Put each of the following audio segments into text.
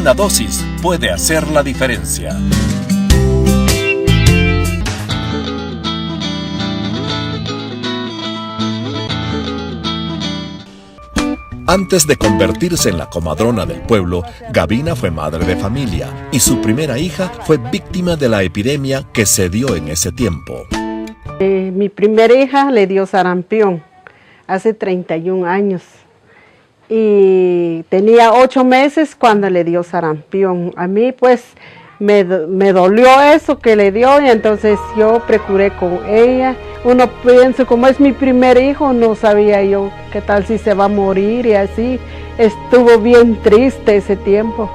una dosis puede hacer la diferencia. Antes de convertirse en la comadrona del pueblo, Gavina fue madre de familia y su primera hija fue víctima de la epidemia que se dio en ese tiempo. Mi primera hija le dio sarampión hace 31 años y tenía 8 meses cuando le dio sarampión. A mí pues me dolió eso que le dio y entonces yo procuré con ella. Uno piensa, como es mi primer hijo, no sabía yo qué tal si se va a morir y así. Estuvo bien triste ese tiempo.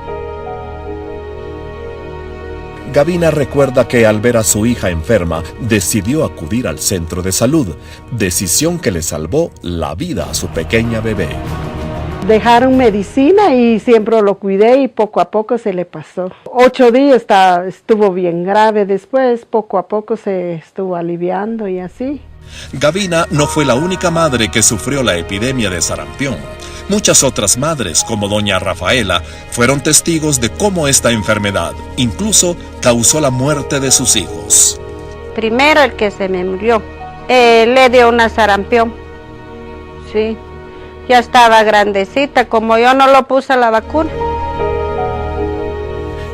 Gavina recuerda que al ver a su hija enferma, decidió acudir al centro de salud, decisión que le salvó la vida a su pequeña bebé. Dejaron medicina y siempre lo cuidé y poco a poco se le pasó. 8 días estuvo bien grave, después poco a poco se estuvo aliviando y así. Gavina no fue la única madre que sufrió la epidemia de sarampión. Muchas otras madres, como doña Rafaela, fueron testigos de cómo esta enfermedad incluso causó la muerte de sus hijos. Primero el que se me murió, le dio una sarampión, sí. Ya estaba grandecita, como yo no lo puse la vacuna.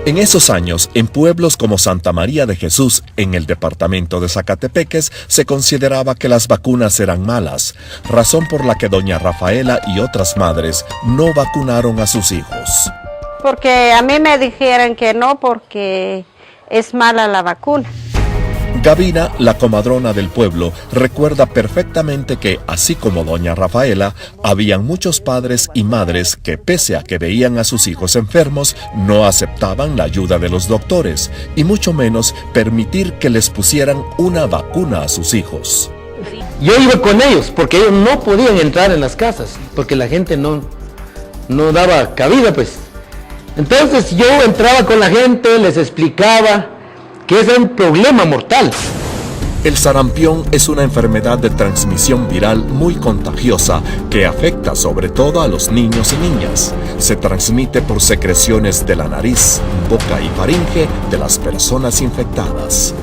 En esos años, en pueblos como Santa María de Jesús, en el departamento de Zacatepeques, se consideraba que las vacunas eran malas, razón por la que doña Rafaela y otras madres no vacunaron a sus hijos. Porque a mí me dijeron que no, porque es mala la vacuna. Gavina, la comadrona del pueblo, recuerda perfectamente que, así como doña Rafaela, habían muchos padres y madres que, pese a que veían a sus hijos enfermos, no aceptaban la ayuda de los doctores, y mucho menos permitir que les pusieran una vacuna a sus hijos. Yo iba con ellos, porque ellos no podían entrar en las casas, porque la gente no daba cabida, pues. Entonces yo entraba con la gente, les explicaba que es un problema mortal. El sarampión es una enfermedad de transmisión viral muy contagiosa que afecta sobre todo a los niños y niñas. Se transmite por secreciones de la nariz, boca y faringe de las personas infectadas.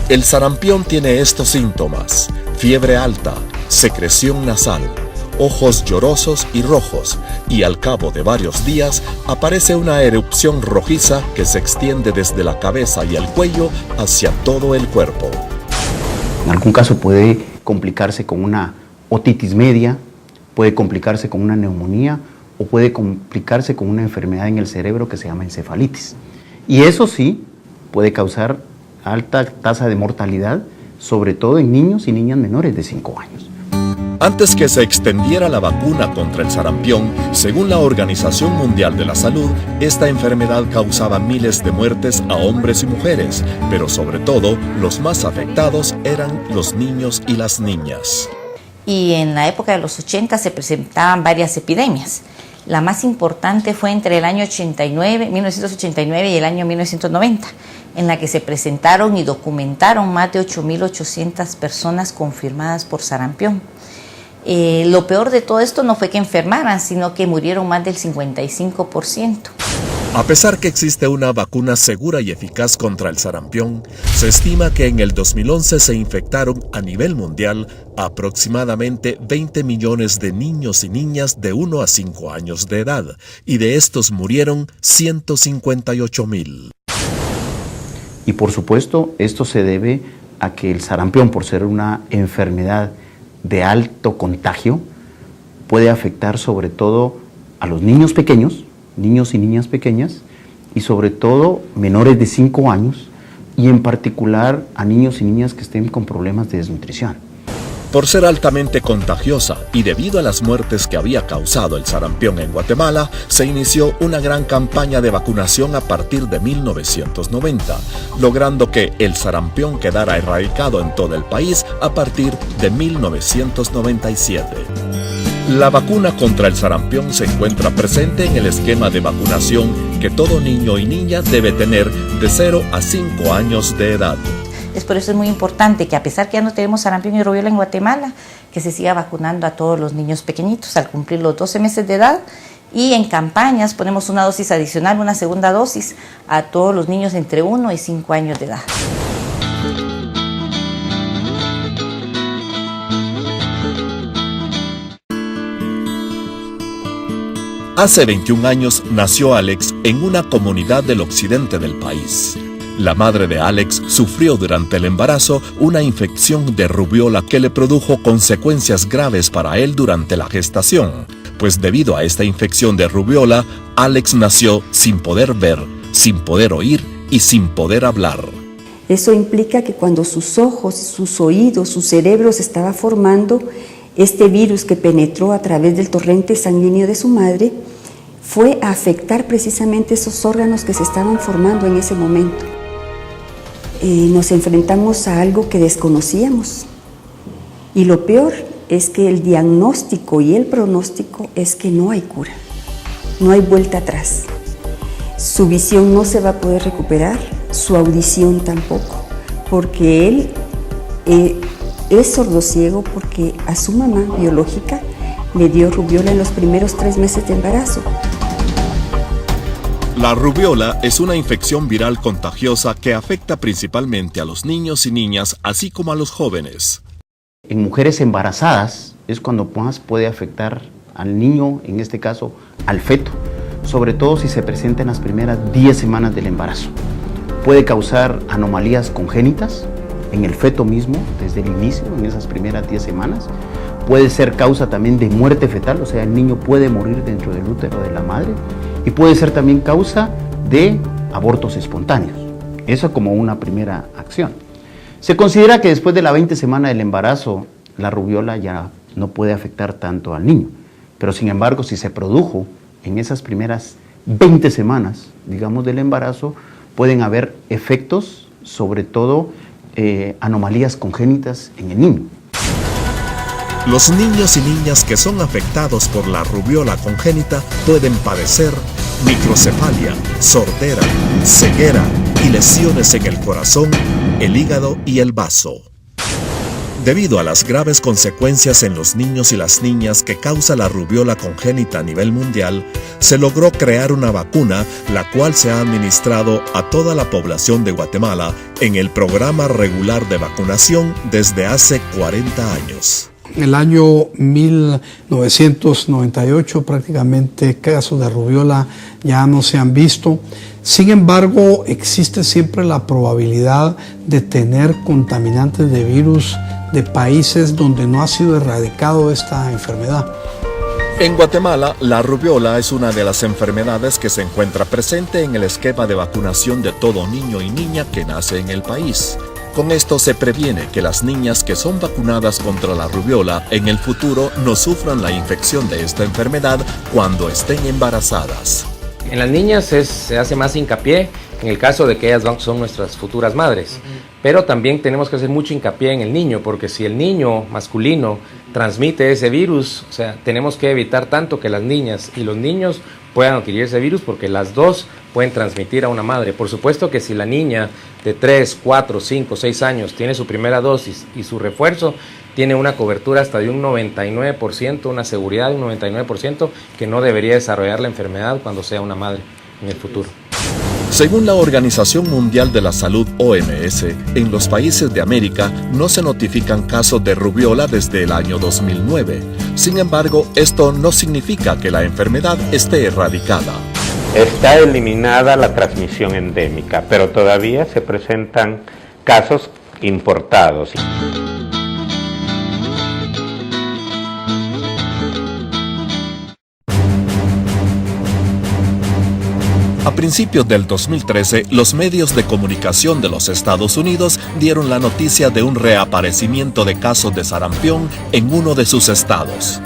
El sarampión tiene estos síntomas: fiebre alta, secreción nasal, ojos llorosos y rojos, y al cabo de varios días aparece una erupción rojiza que se extiende desde la cabeza y el cuello hacia todo el cuerpo. En algún caso puede complicarse con una otitis media, puede complicarse con una neumonía o puede complicarse con una enfermedad en el cerebro que se llama encefalitis. Y eso sí puede causar alta tasa de mortalidad, sobre todo en niños y niñas menores de 5 años. Antes que se extendiera la vacuna contra el sarampión, según la Organización Mundial de la Salud, esta enfermedad causaba miles de muertes a hombres y mujeres, pero sobre todo los más afectados eran los niños y las niñas. Y en la época de los 80 se presentaban varias epidemias. La más importante fue entre el año 1989 y el año 1990, en la que se presentaron y documentaron más de 8.800 personas confirmadas por sarampión. Lo peor de todo esto no fue que enfermaran, sino que murieron más del 55%. A pesar que existe una vacuna segura y eficaz contra el sarampión, se estima que en el 2011 se infectaron a nivel mundial aproximadamente 20 millones de niños y niñas de 1 a 5 años de edad, y de estos murieron 158.000. Y por supuesto, esto se debe a que el sarampión, por ser una enfermedad de alto contagio, puede afectar sobre todo a los niños pequeños, niños y niñas pequeñas, y sobre todo menores de 5 años, y en particular a niños y niñas que estén con problemas de desnutrición. Por ser altamente contagiosa y debido a las muertes que había causado el sarampión en Guatemala, se inició una gran campaña de vacunación a partir de 1990, logrando que el sarampión quedara erradicado en todo el país a partir de 1997. La vacuna contra el sarampión se encuentra presente en el esquema de vacunación que todo niño y niña debe tener de 0 a 5 años de edad. Es por eso es muy importante que, a pesar que ya no tenemos sarampión y rubiola en Guatemala, que se siga vacunando a todos los niños pequeñitos al cumplir los 12 meses de edad Y en campañas ponemos una dosis adicional, una segunda dosis, a todos los niños entre 1 y 5 años de edad. Hace 21 años nació Alex en una comunidad del occidente del país. La madre de Alex sufrió durante el embarazo una infección de rubiola que le produjo consecuencias graves para él durante la gestación, pues debido a esta infección de rubiola, Alex nació sin poder ver, sin poder oír y sin poder hablar. Eso implica que cuando sus ojos, sus oídos, su cerebro se estaba formando, este virus que penetró a través del torrente sanguíneo de su madre fue a afectar precisamente esos órganos que se estaban formando en ese momento. Nos enfrentamos a algo que desconocíamos y lo peor es que el diagnóstico y el pronóstico es que no hay cura, no hay vuelta atrás. Su visión no se va a poder recuperar, su audición tampoco, porque él es sordociego porque a su mamá biológica le dio rubiola en los primeros 3 meses de embarazo. La rubiola es una infección viral contagiosa que afecta principalmente a los niños y niñas, así como a los jóvenes. En mujeres embarazadas es cuando más puede afectar al niño, en este caso al feto, sobre todo si se presenta en las primeras 10 semanas del embarazo. Puede causar anomalías congénitas en el feto mismo, desde el inicio, en esas primeras 10 semanas. Puede ser causa también de muerte fetal, o sea, el niño puede morir dentro del útero de la madre, y puede ser también causa de abortos espontáneos. Eso como una primera acción. Se considera que después de la 20 semana del embarazo, la rubiola ya no puede afectar tanto al niño, pero sin embargo, si se produjo en esas primeras 20 semanas, digamos, del embarazo, pueden haber efectos, sobre todo anomalías congénitas en el niño. Los niños y niñas que son afectados por la rubiola congénita pueden padecer microcefalia, sordera, ceguera y lesiones en el corazón, el hígado y el vaso. Debido a las graves consecuencias en los niños y las niñas que causa la rubiola congénita a nivel mundial, se logró crear una vacuna, la cual se ha administrado a toda la población de Guatemala en el programa regular de vacunación desde hace 40 años. En el año 1998 prácticamente casos de rubiola ya no se han visto. Sin embargo, existe siempre la probabilidad de tener contaminantes de virus de países donde no ha sido erradicado esta enfermedad. En Guatemala, la rubiola es una de las enfermedades que se encuentra presente en el esquema de vacunación de todo niño y niña que nace en el país. Con esto se previene que las niñas que son vacunadas contra la rubiola en el futuro no sufran la infección de esta enfermedad cuando estén embarazadas. En las niñas se hace más hincapié en el caso de que ellas son nuestras futuras madres, pero también tenemos que hacer mucho hincapié en el niño, porque si el niño masculino transmite ese virus, o sea, tenemos que evitar tanto que las niñas y los niños puedan adquirir ese virus, porque las dos pueden transmitir a una madre. Por supuesto que si la niña de 3, 4, 5, 6 años tiene su primera dosis y su refuerzo, tiene una cobertura hasta de un 99%, una seguridad de un 99% que no debería desarrollar la enfermedad cuando sea una madre en el futuro. Según la Organización Mundial de la Salud, OMS, en los países de América no se notifican casos de rubiola desde el año 2009. Sin embargo, esto no significa que la enfermedad esté erradicada. Está eliminada la transmisión endémica, pero todavía se presentan casos importados. A principios del 2013, los medios de comunicación de los Estados Unidos dieron la noticia de un reaparecimiento de casos de sarampión en uno de sus estados.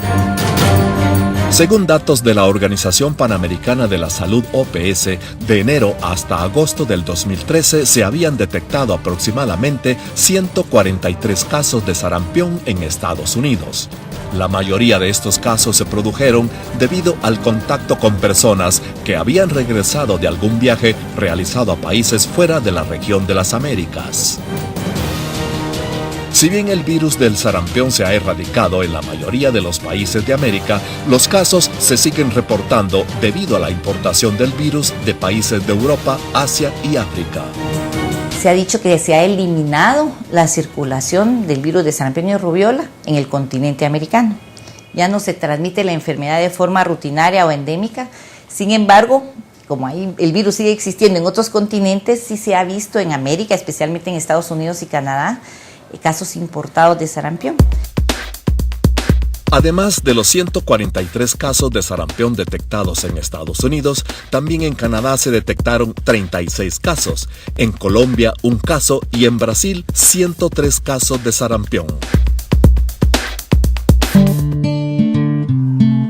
Según datos de la Organización Panamericana de la Salud OPS, de enero hasta agosto del 2013 se habían detectado aproximadamente 143 casos de sarampión en Estados Unidos. La mayoría de estos casos se produjeron debido al contacto con personas que habían regresado de algún viaje realizado a países fuera de la región de las Américas. Si bien el virus del sarampión se ha erradicado en la mayoría de los países de América, los casos se siguen reportando debido a la importación del virus de países de Europa, Asia y África. Se ha dicho que se ha eliminado la circulación del virus de sarampión y rubiola en el continente americano. Ya no se transmite la enfermedad de forma rutinaria o endémica. Sin embargo, como ahí el virus sigue existiendo en otros continentes, sí se ha visto en América, especialmente en Estados Unidos y Canadá, casos importados de sarampión. Además de los 143 casos de sarampión detectados en Estados Unidos, también en Canadá se detectaron 36 casos, en Colombia 1 caso y en Brasil 103 casos de sarampión.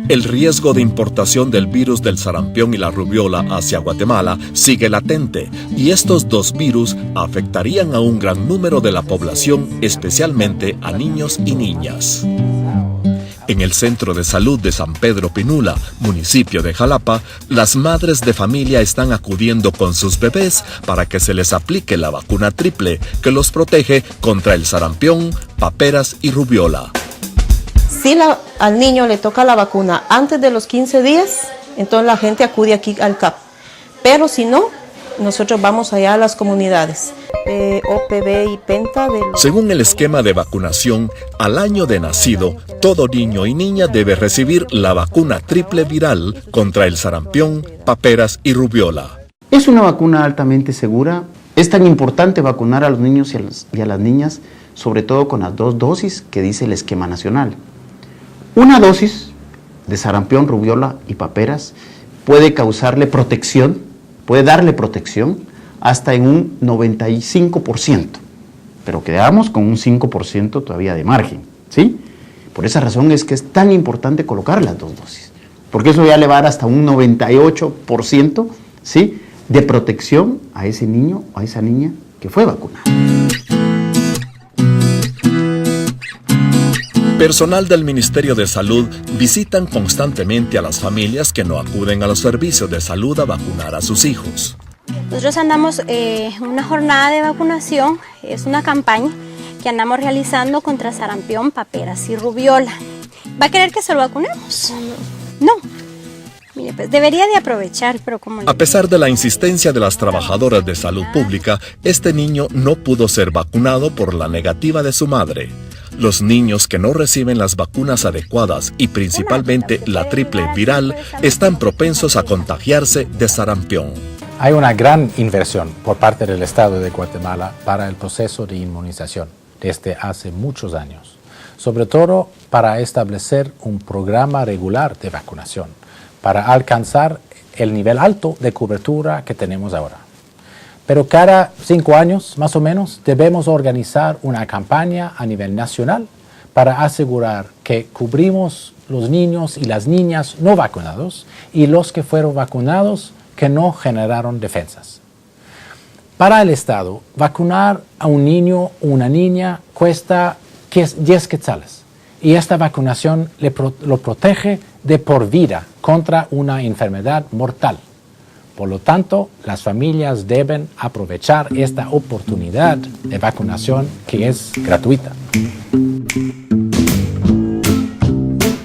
El riesgo de importación del virus del sarampión y la rubiola hacia Guatemala sigue latente, y estos dos virus afectarían a un gran número de la población, especialmente a niños y niñas. En el Centro de Salud de San Pedro Pinula, municipio de Jalapa, las madres de familia están acudiendo con sus bebés para que se les aplique la vacuna triple que los protege contra el sarampión, paperas y rubiola. Si al niño le toca la vacuna antes de los 15 días, entonces la gente acude aquí al CAP. Pero si no, nosotros vamos allá a las comunidades. OPV y Penta. Según el esquema de vacunación, al año de nacido, todo niño y niña debe recibir la vacuna triple viral contra el sarampión, paperas y rubiola. Es una vacuna altamente segura. Es tan importante vacunar a los niños y a las niñas, sobre todo con las 2 dosis que dice el esquema nacional. Una dosis de sarampión, rubiola y paperas puede causarle protección, puede darle protección hasta en un 95%, pero quedamos con un 5% todavía de margen, ¿sí? Por esa razón es que es tan importante colocar las 2 dosis, porque eso ya le va a dar hasta un 98%, ¿sí?, de protección a ese niño o a esa niña que fue vacunada. Personal del Ministerio de Salud visitan constantemente a las familias que no acuden a los servicios de salud a vacunar a sus hijos. Nosotros andamos en una jornada de vacunación, es una campaña que andamos realizando contra sarampión, paperas y rubiola. ¿Va a querer que se lo vacunemos? No. Mire, pues debería de aprovechar, pero como... A pesar de la insistencia de las trabajadoras de salud pública, este niño no pudo ser vacunado por la negativa de su madre. Los niños que no reciben las vacunas adecuadas y principalmente la triple viral están propensos a contagiarse de sarampión. Hay una gran inversión por parte del Estado de Guatemala para el proceso de inmunización desde hace muchos años, sobre todo para establecer un programa regular de vacunación, para alcanzar el nivel alto de cobertura que tenemos ahora. Pero cada 5 años, más o menos, debemos organizar una campaña a nivel nacional para asegurar que cubrimos los niños y las niñas no vacunados y los que fueron vacunados que no generaron defensas. Para el Estado, vacunar a un niño o una niña cuesta 10 quetzales y esta vacunación lo protege de por vida contra una enfermedad mortal. Por lo tanto, las familias deben aprovechar esta oportunidad de vacunación que es gratuita.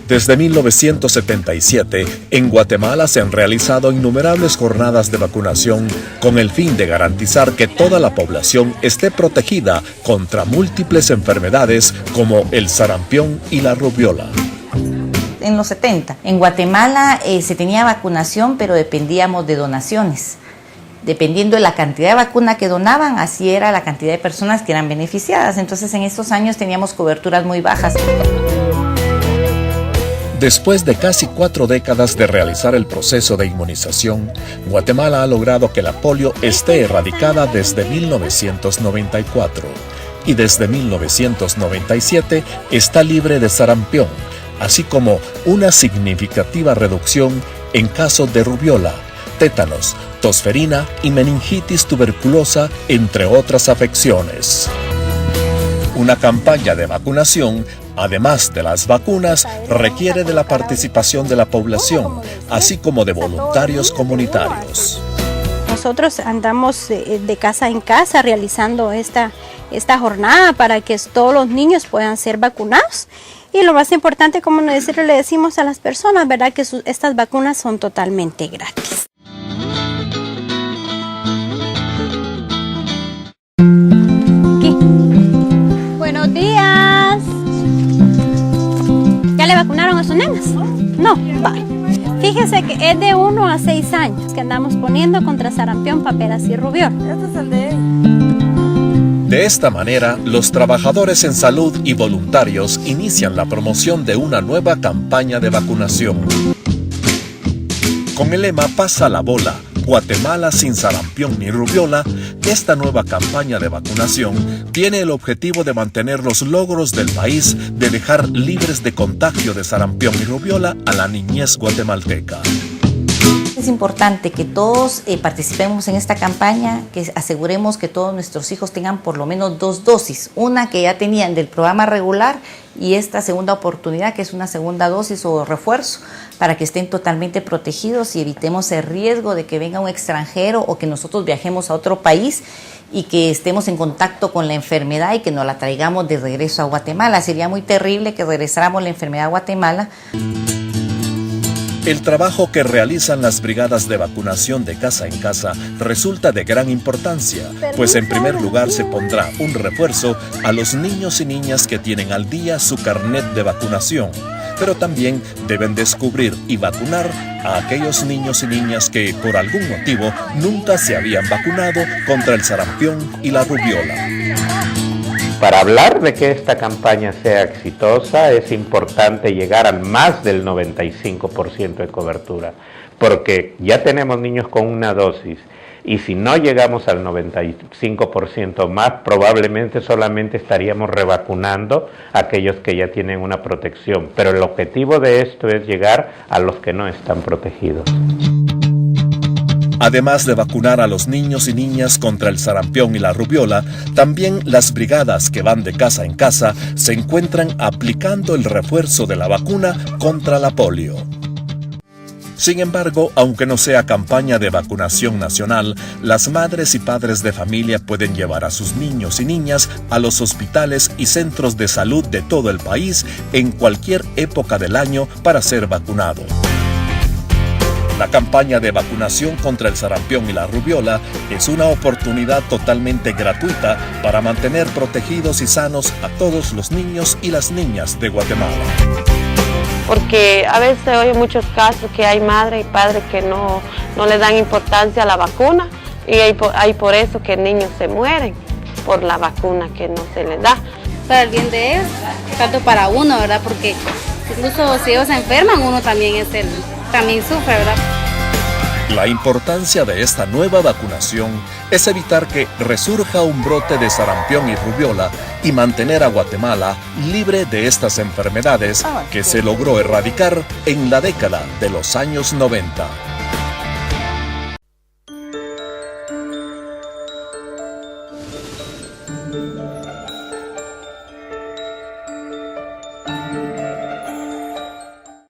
Desde 1977, en Guatemala se han realizado innumerables jornadas de vacunación con el fin de garantizar que toda la población esté protegida contra múltiples enfermedades como el sarampión y la rubiola. En los 70, en Guatemala se tenía vacunación, pero dependíamos de donaciones. Dependiendo de la cantidad de vacuna que donaban, así era la cantidad de personas que eran beneficiadas. Entonces, en estos años teníamos coberturas muy bajas. Después de casi 4 décadas de realizar el proceso de inmunización, Guatemala ha logrado que la polio esté erradicada desde 1994 y desde 1997 está libre de sarampión, así como una significativa reducción en casos de rubiola, tétanos, tosferina y meningitis tuberculosa, entre otras afecciones. Una campaña de vacunación, además de las vacunas, requiere de la participación de la población, así como de voluntarios comunitarios. Nosotros andamos de casa en casa realizando esta esta jornada para que todos los niños puedan ser vacunados. Y lo más importante, como le decimos a las personas, ¿verdad? Que estas vacunas son totalmente gratis. Aquí. Buenos días. ¿Ya le vacunaron a sus nenas? No, vale. Fíjese que es de 1 a 6 años que andamos poniendo contra sarampión, paperas y rubiola. Este es el de ella. De esta manera, los trabajadores en salud y voluntarios inician la promoción de una nueva campaña de vacunación. Con el lema Pasa la bola, Guatemala sin sarampión ni rubiola, esta nueva campaña de vacunación tiene el objetivo de mantener los logros del país de dejar libres de contagio de sarampión y rubiola a la niñez guatemalteca. Es importante que todos participemos en esta campaña, que aseguremos que todos nuestros hijos tengan por lo menos 2 dosis, una que ya tenían del programa regular y esta segunda oportunidad que es una segunda dosis o refuerzo para que estén totalmente protegidos y evitemos el riesgo de que venga un extranjero o que nosotros viajemos a otro país y que estemos en contacto con la enfermedad y que nos la traigamos de regreso a Guatemala. Sería muy terrible que regresáramos la enfermedad a Guatemala. El trabajo que realizan las brigadas de vacunación de casa en casa resulta de gran importancia, pues en primer lugar se pondrá un refuerzo a los niños y niñas que tienen al día su carnet de vacunación, pero también deben descubrir y vacunar a aquellos niños y niñas que por algún motivo nunca se habían vacunado contra el sarampión y la rubiola. Para hablar de que esta campaña sea exitosa es importante llegar al más del 95% de cobertura, porque ya tenemos niños con una dosis y si no llegamos al 95% más, probablemente solamente estaríamos revacunando a aquellos que ya tienen una protección, pero el objetivo de esto es llegar a los que no están protegidos. Además de vacunar a los niños y niñas contra el sarampión y la rubiola, también las brigadas que van de casa en casa se encuentran aplicando el refuerzo de la vacuna contra la polio. Sin embargo, aunque no sea campaña de vacunación nacional, las madres y padres de familia pueden llevar a sus niños y niñas a los hospitales y centros de salud de todo el país en cualquier época del año para ser vacunado. La campaña de vacunación contra el sarampión y la rubiola es una oportunidad totalmente gratuita para mantener protegidos y sanos a todos los niños y las niñas de Guatemala. Porque a veces se oye muchos casos que hay madres y padres que no le dan importancia a la vacuna y hay por eso que niños se mueren por la vacuna que no se les da. Para el bien de ellos, tanto para uno, ¿verdad? Porque incluso si ellos se enferman, uno también también sufre, ¿verdad? La importancia de esta nueva vacunación es evitar que resurja un brote de sarampión y rubiola y mantener a Guatemala libre de estas enfermedades que se logró erradicar en la década de los años 90.